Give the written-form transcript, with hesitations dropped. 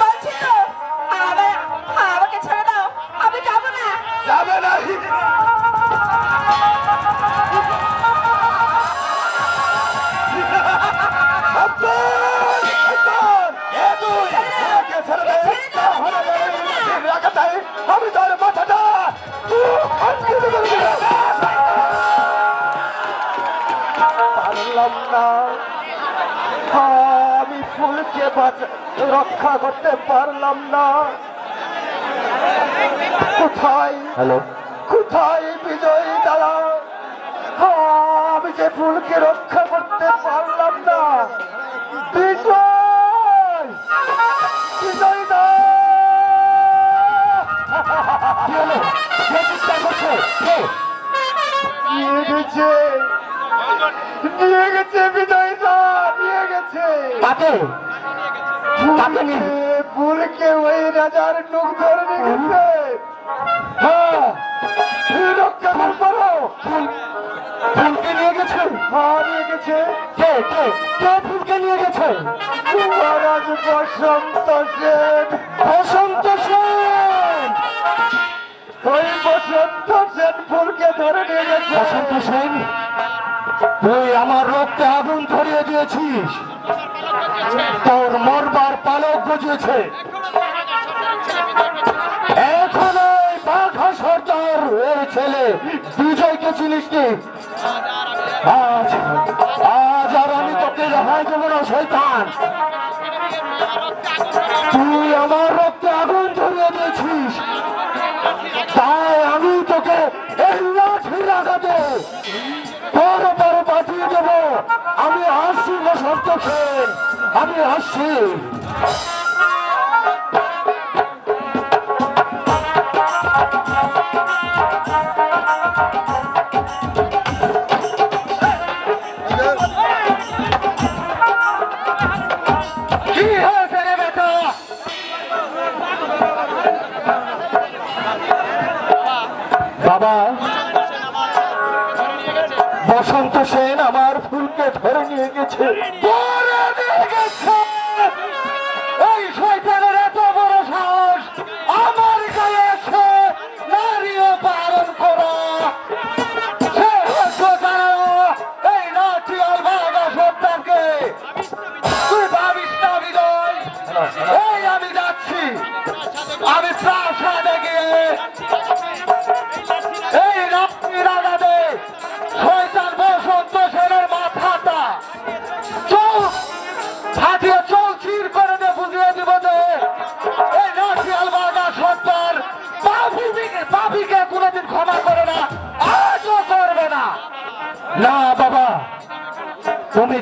বলছি তো আমাকে ছেড়ে দাও, আমি যাবো না। যাবে না। আমি তোর মাথাটা পারলাম না, আমি ফুলকে রক্ষা করতে পারলাম না। কোথায় কোথায় বিজয়ী দাদা? আমি যে ফুলকে রক্ষা করতে পারলাম না। বিজয় বিজয় দা নিয়ে গেছে বিজয় দা, নিয়ে গেছে। ফুলকে ওই রাজার নখ ধরে নিয়ে গেছে। হ্যাঁ, রক্ষা করো। ফুলকে নিয়ে গেছে? হ্যাঁ, নিয়ে গেছে। কে কে কে ফুলকে নিয়ে গেছে? মহারাজ বসন্ত সেন। বসন্ত সেন, ওই বসন্ত সেন ফুলকে ধরে নিয়ে গেছে। বসন্ত সেন, তুই আমার রক্তে আগুন ধরিয়ে দিয়েছিস, তোর মরবার পালক বুঝেছে। এখন ওই বাঘা সর্দার এর ছেলে বিজয়কে চিনিস নি? আজ আজ আর আমি তোকে রেহাই দেবো না শয়তান। তুই আমার রক্তে আগুন ধরিয়ে দিয়েছিস, তাই আমি তোকে এই লাঠির আঘাতে তোর উপরে পাঠিয়ে দেবো। আমি আসছি বসন্ত সেন, আমি আসছি। বাবা, বসন্ত সেন আমার ফুলকে ধরে নিয়ে গেছে। এই শয়তানের এত বড় সাহস, আমার গায়ে এসে নারীও পালন করা। এই নাটিয়াল বাঘা সর্দারকে তুই ভাবিস না বিজয়। এই আমি যাচ্ছি, আমি প্রাসাদে গিয়ে এই রাত্রির আঘাতে শয়তান বসন্ত সেনের মাথাটা ফাটিয়ে চোখ চির করে দিয়ে বুঝিয়ে দিব যে এই নাটিয়াল বাঘা সর্দার পাপিকে কোনোদিন ক্ষমা করে না, আজও করবে না। না বাবা, তুমি